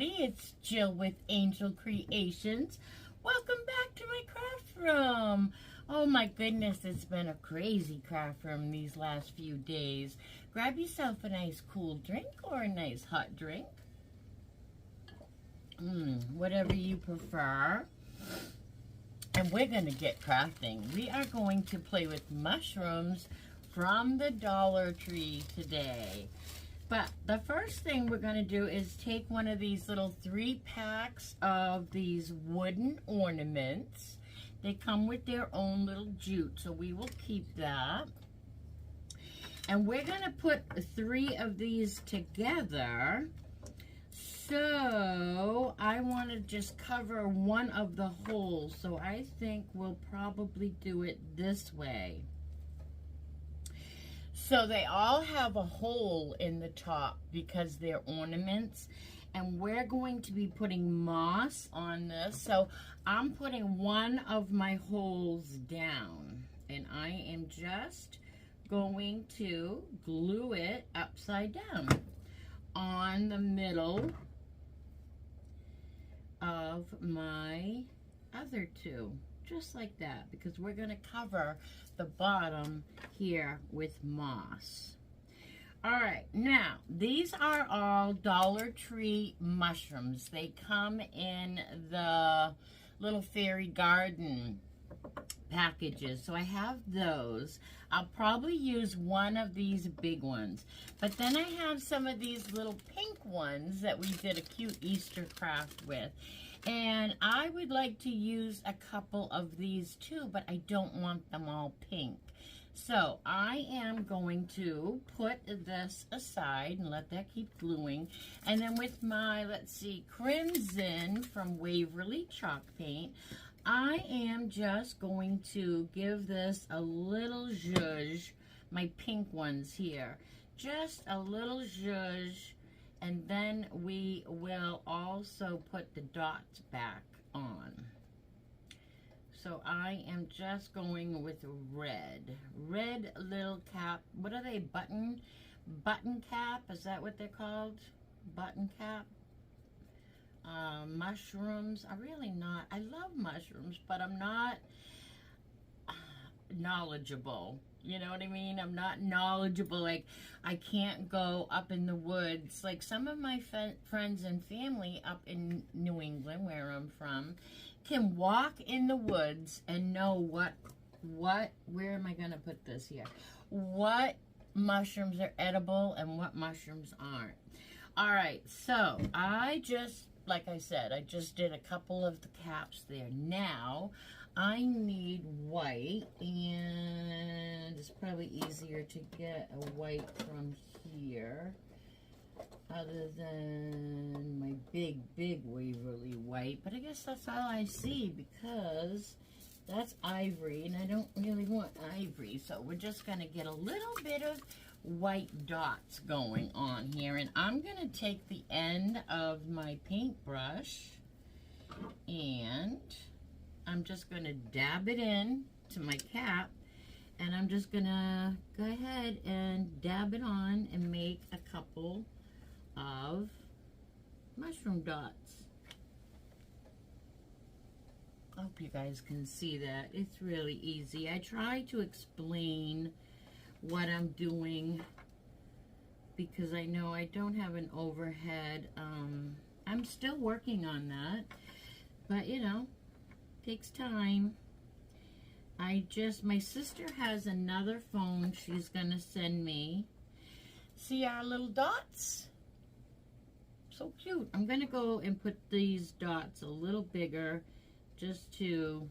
everybody, it's Jill with Angel Creations. Welcome back to my craft room. Oh my goodness, it's been a crazy craft room these last few days. Grab yourself a nice cool drink or a nice hot drink. Whatever you prefer. And we're going to get crafting. We are going to play with mushrooms from the Dollar Tree today. But the first thing we're going to do is take one of these little 3 packs of these wooden ornaments. They come with their own little jute, so we will keep that. And we're going to put 3 of these together. So I want to just cover one of the holes, so I think we'll probably do it this way. So they all have a hole in the top because they're ornaments, and we're going to be putting moss on this. So I'm putting one of my holes down, and I am just going to glue it upside down on the middle of my other 2, just like that, because we're going to cover the bottom here with moss. All right, now these are all Dollar Tree mushrooms. They come in the little fairy garden packages, so I have those. I'll probably use one of these big ones, but then I have some of these little pink ones that we did a cute Easter craft with, and I would like to use a couple of these too, but I don't want them all pink. So I am going to put this aside and let that keep gluing, and then with my, let's see, crimson from Waverly chalk paint, I am just going to give this a little zhuzh, my pink ones here, just a little zhuzh, and then we will also put the dots back on. So I am just going with red little cap. What are they, button cap? Is that what they're called? Button cap? Mushrooms. I love mushrooms, but I'm not knowledgeable. You know what I mean? I'm not knowledgeable. Like, I can't go up in the woods. Like some of my friends and family up in New England, where I'm from, can walk in the woods and know where am I going to put this here? What mushrooms are edible and what mushrooms aren't. All right, so I just, like I said, I just did a couple of the caps there. Now, I need white, and it's probably easier to get a white from here, other than my big Waverly white. But I guess that's all I see, because that's ivory, and I don't really want ivory. So we're just going to get a little bit of white dots going on here, and I'm going to take the end of my paintbrush, and I'm just going to dab it in to my cap, and I'm just going to go ahead and dab it on and make a couple of mushroom dots. I hope you guys can see that. It's really easy. I try to explain what I'm doing because I know I don't have an overhead. I'm still working on that, but you know, takes time. My sister has another phone she's gonna send me. See our little dots? So cute. I'm gonna go and put these dots a little bigger just to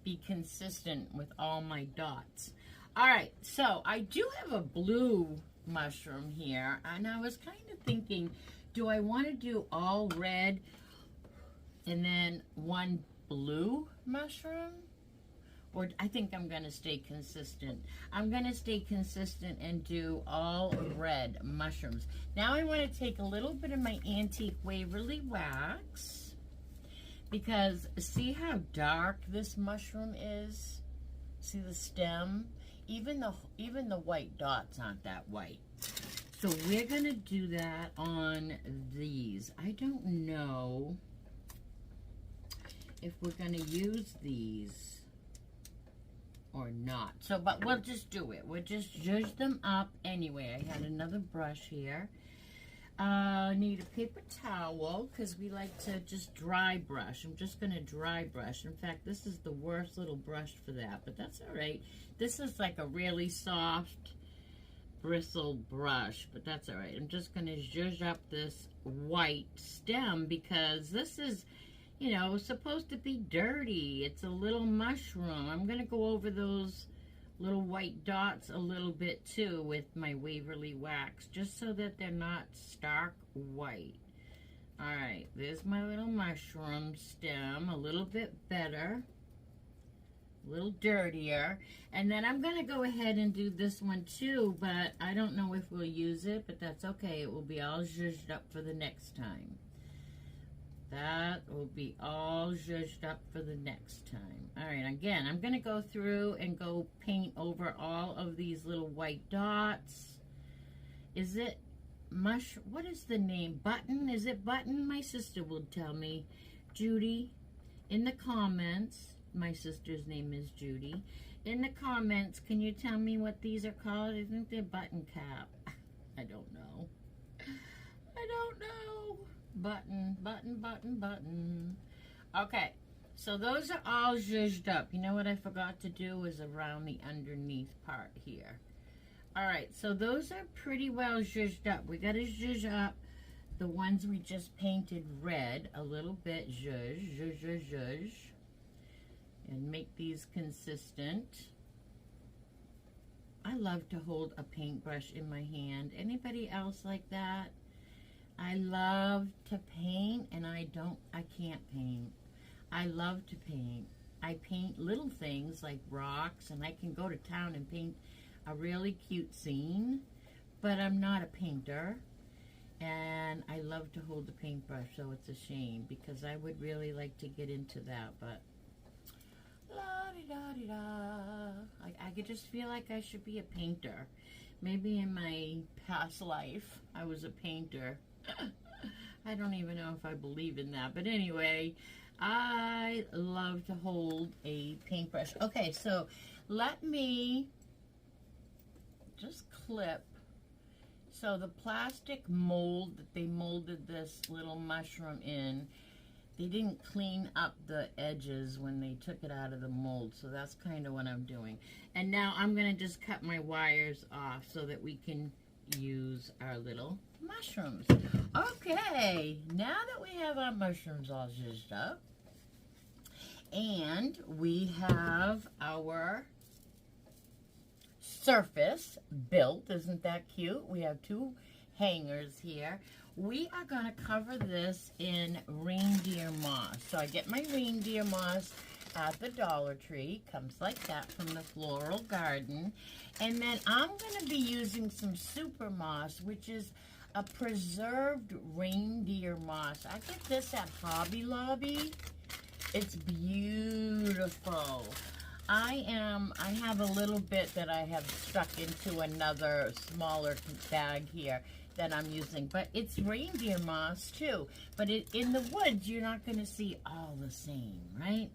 be consistent with all my dots. All right, so I do have a blue mushroom here, and I was kind of thinking, do I want to do all red and then one blue mushroom? Or I think I'm going to stay consistent. I'm going to stay consistent and do all red mushrooms. Now I want to take a little bit of my antique Waverly wax, because see how dark this mushroom is? See the stem? Even the white dots aren't that white. So we're going to do that on these. I don't know if we're going to use these or not. So, but we'll just do it. We'll just zhuzh them up anyway. I had another brush here. Need a paper towel because we like to just dry brush. I'm just going to dry brush. In fact, this is the worst little brush for that, but that's all right. This is like a really soft bristle brush, but that's all right. I'm just going to zhuzh up this white stem because this is, you know, supposed to be dirty. It's a little mushroom. I'm going to go over those little white dots a little bit too with my Waverly wax, just so that they're not stark white. All right, there's my little mushroom stem, a little bit better, a little dirtier. And then I'm going to go ahead and do this one too, but I don't know if we'll use it, but that's okay. It will be all zhuzhed up for the next time. That will be all zhuzhed up for the next time. All right, again, I'm going to go through and go paint over all of these little white dots. Is it what is the name? Button? Is it Button? My sister will tell me. Judy, in the comments, my sister's name is Judy. In the comments, can you tell me what these are called? I think they're button cap. I don't know. I don't know. Button, button, button, button. Okay, so those are all zhuzhed up. You know what I forgot to do is around the underneath part here. All right, so those are pretty well zhuzhed up. We got to zhuzh up the ones we just painted red a little bit. Zhuzh, zhuzh, zhuzh, zhuzh. And make these consistent. I love to hold a paintbrush in my hand. Anybody else like that? I love to paint, and I can't paint. I love to paint. I paint little things like rocks, and I can go to town and paint a really cute scene, but I'm not a painter, and I love to hold the paintbrush, so it's a shame, because I would really like to get into that, but la-di-da-di-da. I could just feel like I should be a painter. Maybe in my past life, I was a painter. I don't even know if I believe in that, but anyway, I love to hold a paintbrush. Okay, so let me just clip. So the plastic mold that they molded this little mushroom in, they didn't clean up the edges when they took it out of the mold, so that's kind of what I'm doing. And now I'm going to just cut my wires off so that we can use our little mushrooms. Okay, now that we have our mushrooms all zhuzhed up, and we have our surface built, isn't that cute? We have two hangers here. We are going to cover this in reindeer moss. So I get my reindeer moss at the Dollar Tree. Comes like that from the floral garden. And then I'm going to be using some super moss, which is a preserved reindeer moss. I get this at Hobby Lobby. It's beautiful. I have a little bit that I have stuck into another smaller bag here that I'm using, but it's reindeer moss too. But in the woods, you're not going to see all the same, right?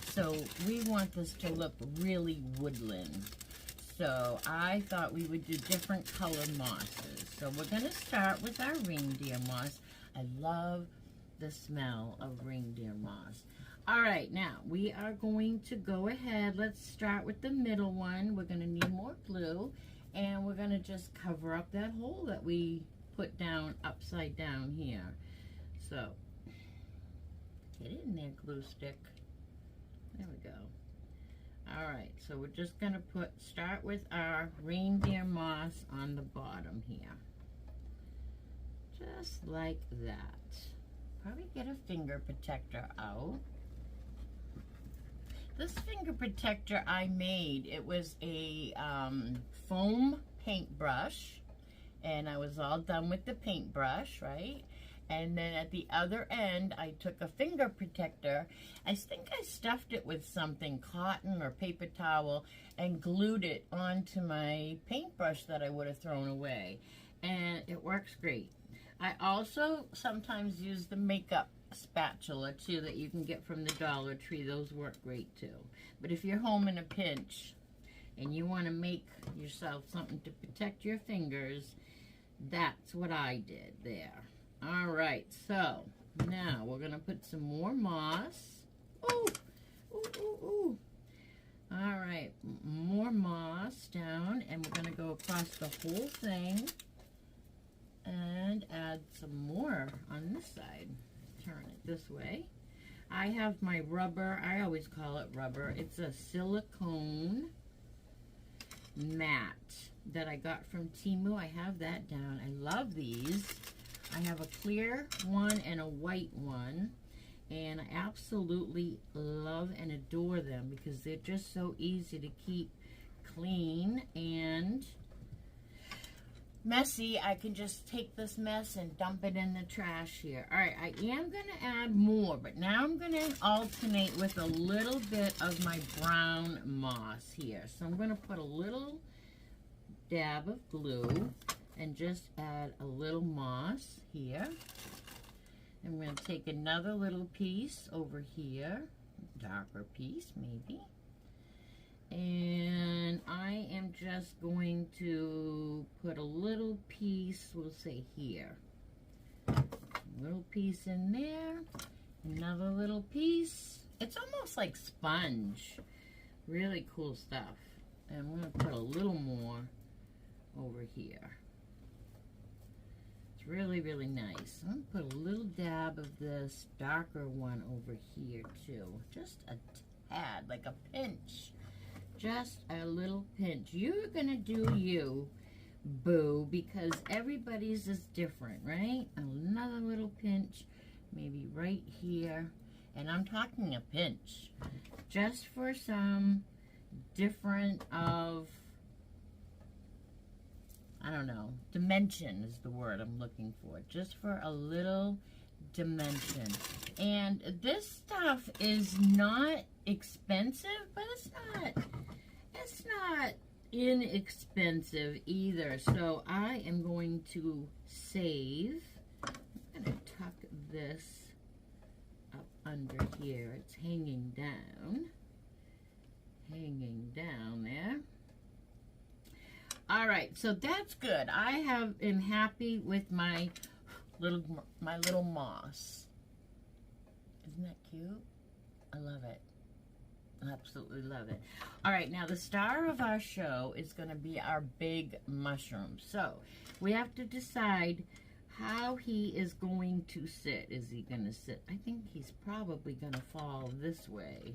So we want this to look really woodland. So I thought we would do different colored mosses. So we're going to start with our reindeer moss. I love the smell of reindeer moss. All right, now we are going to go ahead. Let's start with the middle one. We're going to need more glue, and we're going to just cover up that hole that we put down upside down here. So get it in there, glue stick. There we go. All right, so we're just going to start with our reindeer moss on the bottom here. Just like that. Probably get a finger protector out. This finger protector I made, it was a foam paintbrush, and I was all done with the paintbrush, right? And then at the other end, I took a finger protector. I think I stuffed it with something, cotton or paper towel, and glued it onto my paintbrush that I would have thrown away. and it works great. I also sometimes use the makeup spatula too that you can get from the Dollar Tree. Those work great too. But if you're home in a pinch and you want to make yourself something to protect your fingers, that's what I did there. All right, so now we're going to put some more moss. Ooh, ooh, ooh, ooh. All right, more moss down, and we're going to go across the whole thing and add some more on this side. Turn it this way. I have my rubber, I always call it rubber. It's a silicone mat that I got from Temu. I have that down. I love these. I have a clear one and a white one, and I absolutely love and adore them because they're just so easy to keep clean and messy. I can just take this mess and dump it in the trash here. All right, I am going to add more, but now I'm going to alternate with a little bit of my brown moss here. So I'm going to put a little dab of glue and just add a little moss here. I'm going to take another little piece over here, darker piece maybe. And I am just going to put a little piece, we'll say here. A little piece in there, another little piece. It's almost like sponge. Really cool stuff. And I'm going to put a little more over here. It's really, really nice. I'm going to put a little dab of this darker one over here too. Just a tad, like a pinch. Just a little pinch. You're gonna do you, boo, because everybody's is different, right? Another little pinch, maybe right here. And I'm talking a pinch. Just for some different of, I don't know, dimension is the word I'm looking for. Just for a little dimension. And this stuff is not expensive, but it's not inexpensive either. So I am going to save. I'm going to tuck this up under here. It's hanging down there. All right, so that's good. I am happy with my little moss. Isn't that cute? I love it. Absolutely love it. All right, now the star of our show is going to be our big mushroom. So we have to decide how he is going to sit. Is he going to sit? I think he's probably going to fall this way,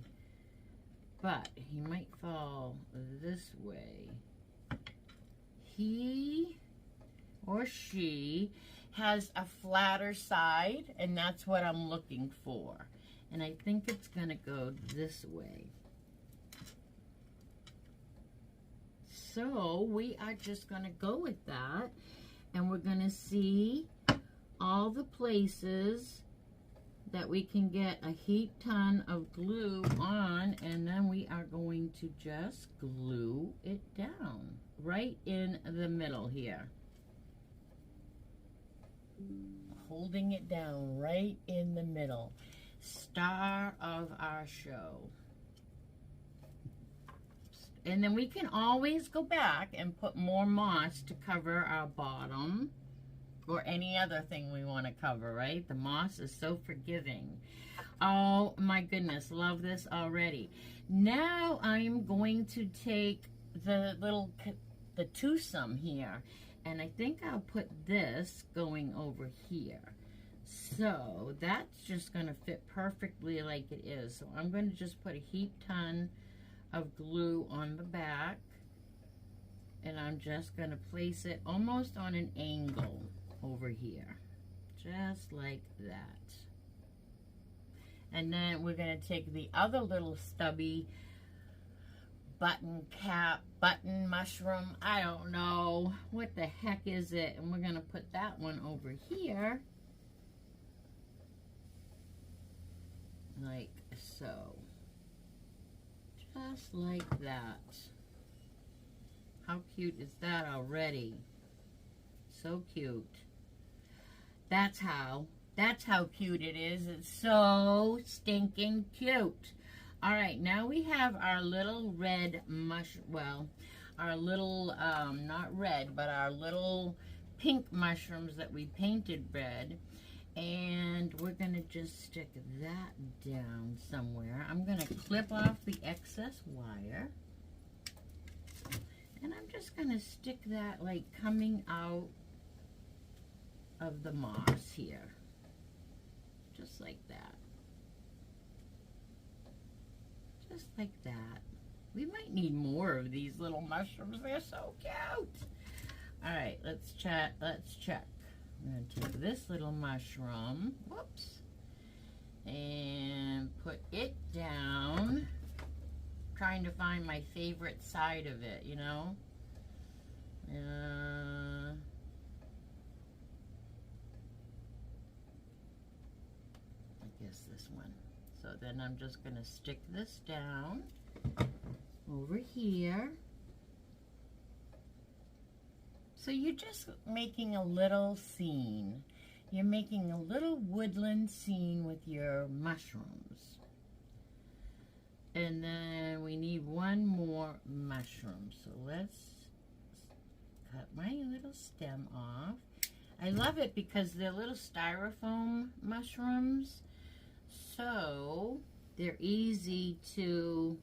but he might fall this way. He or she has a flatter side, and that's what I'm looking for. And I think it's going to go this way. So we are just going to go with that, and we're going to see all the places that we can get a heap ton of glue on, and then we are going to just glue it down right in the middle here. Holding it down right in the middle. Star of our show. And then we can always go back and put more moss to cover our bottom or any other thing we want to cover, right? The moss is so forgiving. Oh my goodness, love this already. Now I'm going to take the twosome here, and I think I'll put this going over here. So that's just going to fit perfectly like it is. So I'm going to just put a heap ton of glue on the back, and I'm just going to place it almost on an angle over here, just like that. And then we're going to take the other little stubby button mushroom, I don't know what the heck is it, and we're going to put that one over here like so. Just like that. How cute is that already? So cute. That's how cute it is. It's so stinking cute. All right, now we have our little red our little, not red, but our little pink mushrooms that we painted red. And we're going to just stick that down somewhere. I'm going to clip off the excess wire. And I'm just going to stick that like coming out of the moss here. Just like that. Just like that. We might need more of these little mushrooms. They're so cute. All right, let's check. I'm going to take this little mushroom, whoops, and put it down. Trying to find my favorite side of it, you know. I guess this one. So then I'm just going to stick this down over here. So you're just making a little scene. You're making a little woodland scene with your mushrooms. And then we need one more mushroom. So let's cut my little stem off. I love it because they're little styrofoam mushrooms. So they're easy to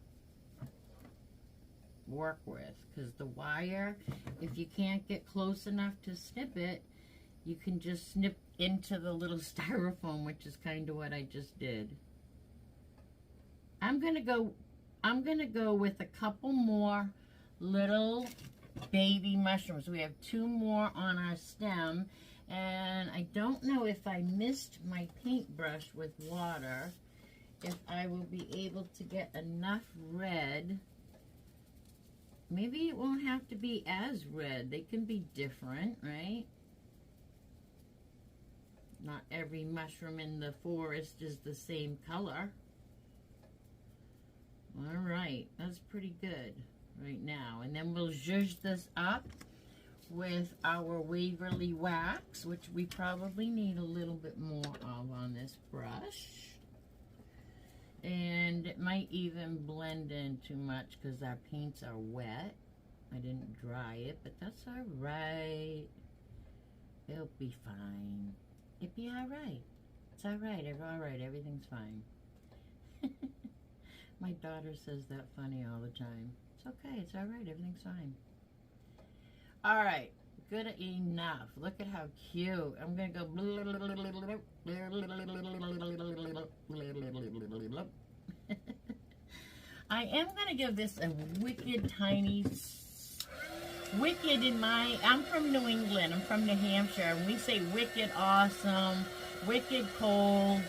work with, because the wire, if you can't get close enough to snip it, you can just snip into the little styrofoam, which is kind of what I just did. I'm gonna go with a couple more little baby mushrooms. We have 2 more on our stem, and I don't know if I missed my paintbrush with water, if I will be able to get enough red. Maybe it won't have to be as red. They can be different, right? Not every mushroom in the forest is the same color. All right, that's pretty good right now. And then we'll zhuzh this up with our Waverly wax, which we probably need a little bit more of on this brush. And it might even blend in too much because our paints are wet. I didn't dry it, but that's all right. It'll be fine. It'll be all right. It's all right. All right. Everything's fine. My daughter says that funny all the time. It's okay. It's all right. Everything's fine. All right. Good enough. Look at how cute. I'm going to go. I am going to give this a wicked tiny, I'm from New England. I'm from New Hampshire. And we say wicked awesome, wicked cold,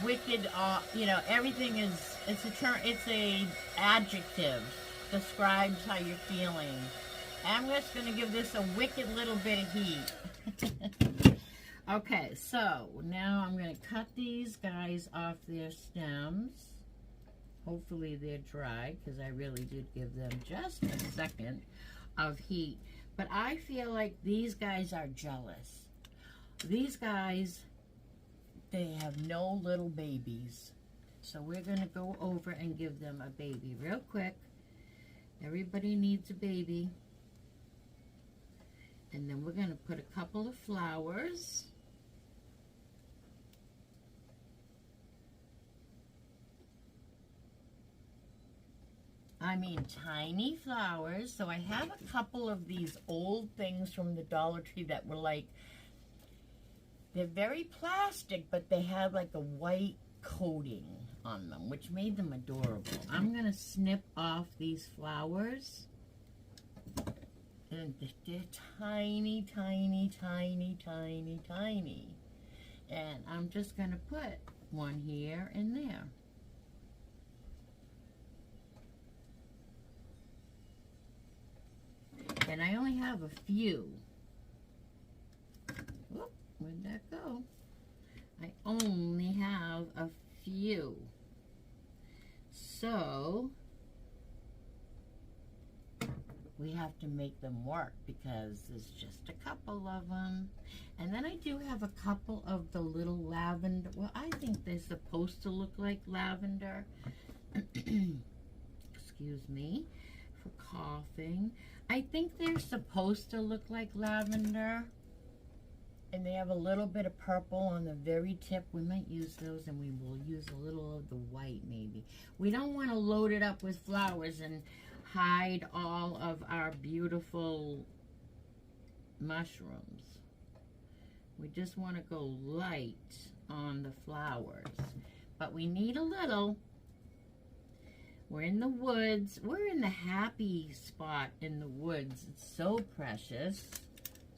wicked, you know, everything is, it's a term, it's a adjective, describes how you're feeling. I'm just going to give this a wicked little bit of heat. Okay, so now I'm going to cut these guys off their stems. Hopefully they're dry, because I really did give them just a second of heat. But I feel like these guys are jealous. These guys, they have no little babies. So we're going to go over and give them a baby real quick. Everybody needs a baby. And then we're going to put a couple of flowers. I mean tiny flowers. So I have a couple of these old things from the Dollar Tree that were like, they're very plastic, but they have like a white coating on them, which made them adorable. I'm going to snip off these flowers. And they're tiny, tiny, tiny, tiny, tiny. And I'm just going to put one here and there. And I only have a few. Whoop, where'd that go? I only have a few. So we have to make them work because there's just a couple of them. And then I do have a couple of the little lavender. Well, I think they're supposed to look like lavender. Excuse me for coughing. I think they're supposed to look like lavender. And they have a little bit of purple on the very tip. We might use those, and we will use a little of the white maybe. We don't want to load it up with flowers and hide all of our beautiful mushrooms. We just want to go light on the flowers. But we need a little. We're in the woods. We're in the happy spot in the woods. It's so precious.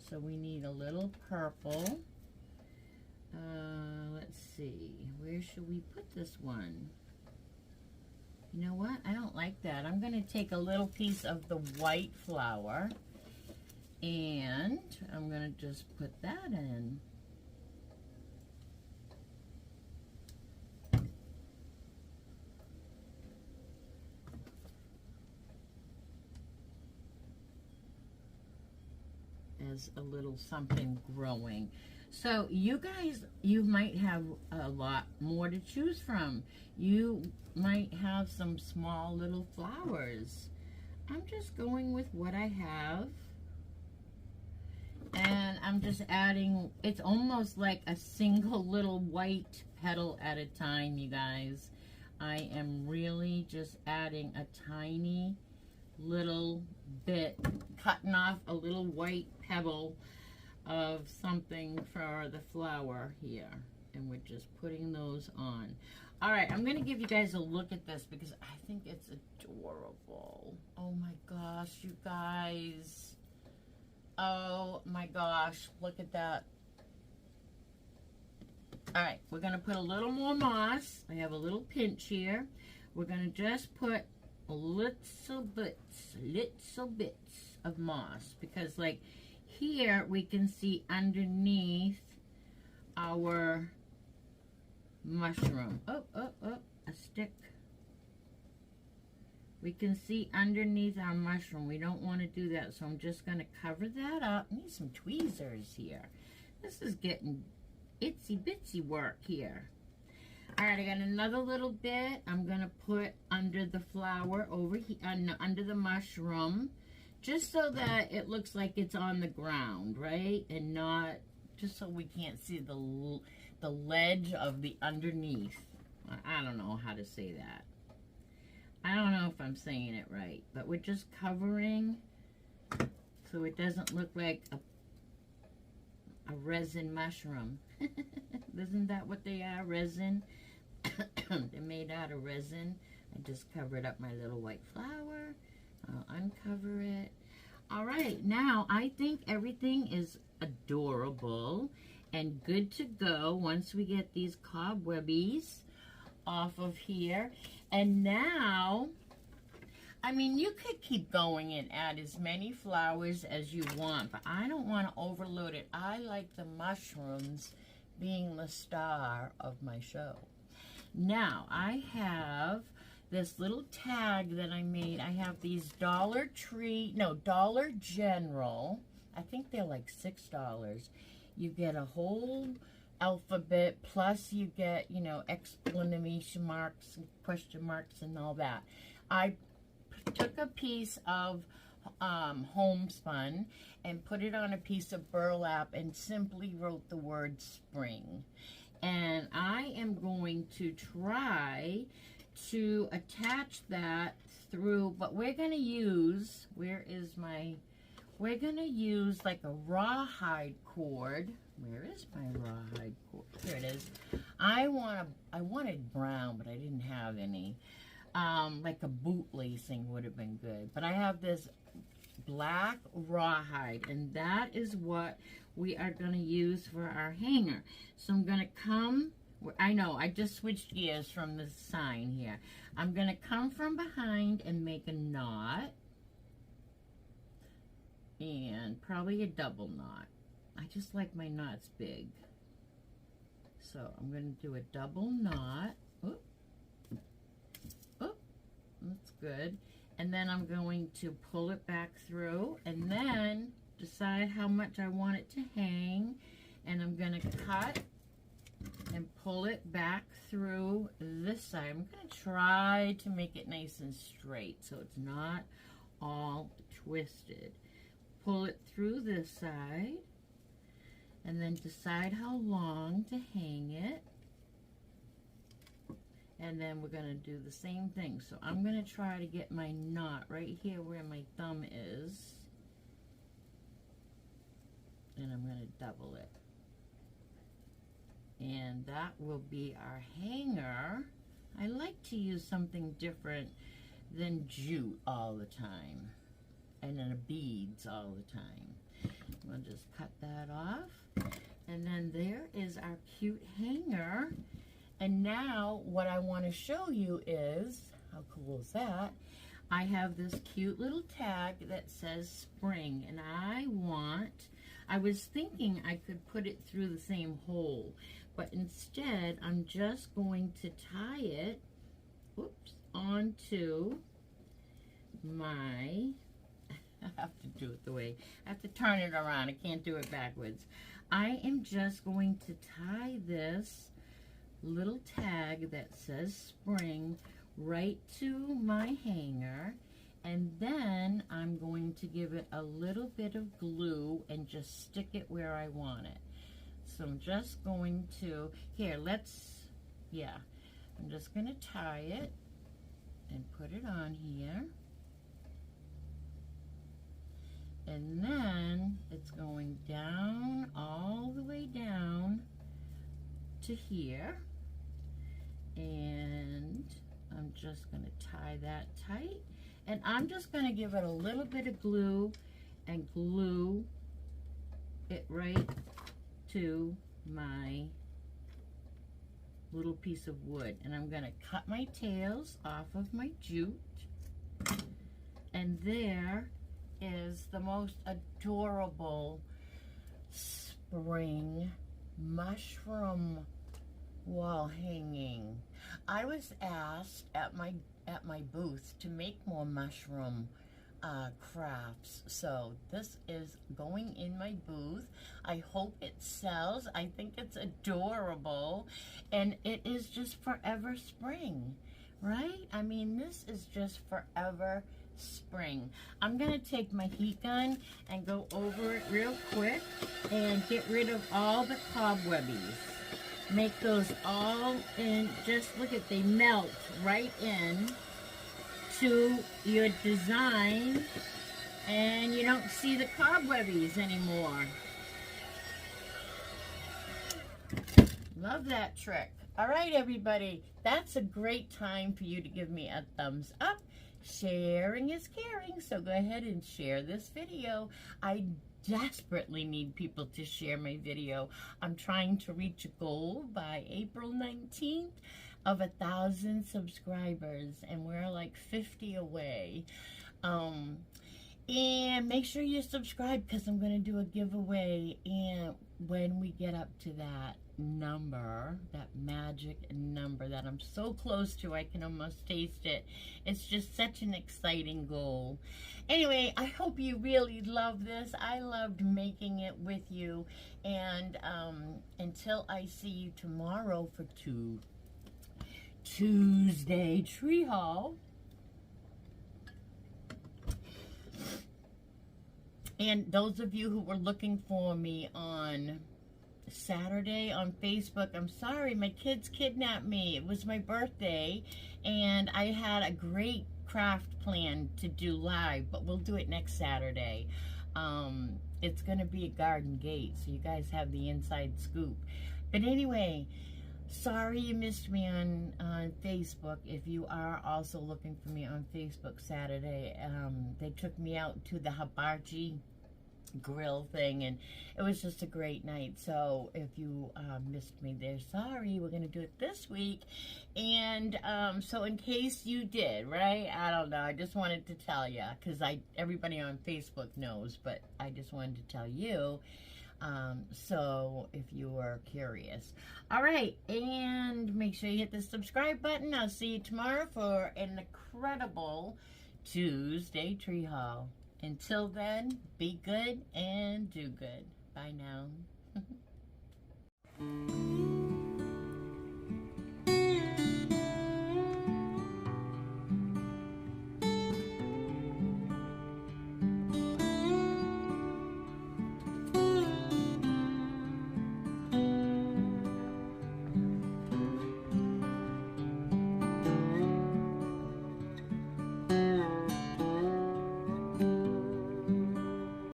So we need a little purple. Let's see. Where should we put this one? You know what? I don't like that. I'm going to take a little piece of the white flower. And I'm going to just put that in. As a little something growing. So you guys, you might have a lot more to choose from. You might have some small little flowers. I'm just going with what I have. And I'm just adding, it's almost like a single little white petal at a time, you guys. I am really just adding a tiny little bit, cutting off a little white pebble of something for the flower here, and we're just putting those on. All right, I'm gonna give you guys a look at this because I think it's adorable. Oh my gosh, you guys. Oh my gosh, look at that. All right, we're gonna put a little more moss. I have a little pinch here. We're gonna just put little bits of moss, because like here we can see underneath our mushroom. Oh, a stick. We can see underneath our mushroom. We don't want to do that, so I'm just going to cover that up. I need some tweezers here. This is getting itsy bitsy work here. All right, I got another little bit. I'm going to put under the flower over here, under the mushroom, just so that it looks like it's on the ground, right? And not, just so we can't see the ledge of the underneath. I don't know how to say that. I don't know if I'm saying it right, but we're just covering so it doesn't look like a resin mushroom. Isn't that what they are, resin? They're made out of resin. I just covered up my little white flower. I'll uncover it. All right, now I think everything is adorable and good to go once we get these cobwebbies off of here. And now, I mean, you could keep going and add as many flowers as you want, but I don't want to overload it. I like the mushrooms being the star of my show. Now, I have this little tag that I made. I have these DollarTree, no, Dollar General. I think they're like $6. You get a whole alphabet, plus you get, you know, exclamation marks, question marks, and all that. I took a piece of homespun and put it on a piece of burlap and simply wrote the word spring. And I am going to try to attach that through, but we're going to use, we're going to use like a rawhide cord. Where is my rawhide cord? Here it is. I wanted brown, but I didn't have any. Like a boot lacing would have been good. But I have this black rawhide, and that is what we are going to use for our hanger. So I'm going to come, I know, I just switched gears from the sign here. I'm going to come from behind and make a knot. And probably a double knot. I just like my knots big. So I'm going to do a double knot. Oop. Oop. That's good. and then I'm going to pull it back through, and then decide how much I want it to hang, and I'm going to cut and pull it back through this side. I'm going to try to make it nice and straight so it's not all twisted. Pull it through this side, and then decide how long to hang it. And then we're going to do the same thing. So I'm going to try to get my knot right here where my thumb is. And I'm going to double it. And that will be our hanger. I like to use something different than jute all the time. And then beads all the time. We'll just cut that off. And then there is our cute hanger. And now what I want to show you is, how cool is that? I have this cute little tag that says spring, and I was thinking I could put it through the same hole, but instead I'm just going to tie it, onto my, I have to do it the way, I have to turn it around, I can't do it backwards. I am just going to tie this little tag that says spring right to my hanger, and then I'm going to give it a little bit of glue and just stick it where I want it. So I'm just going to, I'm just going to tie it and put it on here, and then it's going down, all the way down to here. And I'm just going to tie that tight, and I'm just going to give it a little bit of glue and glue it right to my little piece of wood. And I'm going to cut my tails off of my jute, and there is the most adorable spring mushroom wall hanging. I was asked at my booth to make more mushroom crafts, so this is going in my booth. I hope it sells. I think it's adorable, and it is just forever spring, right? I mean, this is just forever spring. I'm gonna take my heat gun and go over it real quick and get rid of all the cobwebbies. Make those all in, just look at, they melt right in to your design, and you don't see the cobwebbies anymore. Love that trick. All right, everybody, that's a great time for you to give me a thumbs up. Sharing is caring, so go ahead and share this video. I desperately need people to share my video. I'm trying to reach a goal by April 19th of 1,000 subscribers, and we're like 50 away. And make sure you subscribe, because I'm going to do a giveaway, and when we get up to that number, that magic number that I'm so close to, I can almost taste it. It's just such an exciting goal. Anyway, I hope you really love this. I loved making it with you, and until I see you tomorrow for Tuesday tree haul. And those of you who were looking for me on Saturday on Facebook, I'm sorry, my kids kidnapped me. It was my birthday, and I had a great craft plan to do live, but we'll do it next Saturday. It's going to be a garden gate, so you guys have the inside scoop. But anyway, sorry you missed me on Facebook. If you are also looking for me on Facebook Saturday, they took me out to the hibachi grill thing, and it was just a great night. So if you missed me there, sorry. We're gonna do it this week, and so in case you did, right, I don't know, I just wanted to tell you, because everybody on Facebook knows, but I just wanted to tell you, so if you were curious. All right, and make sure you hit the subscribe button. I'll see you tomorrow for an incredible Tuesday tree haul. Until then, be good and do good. Bye now.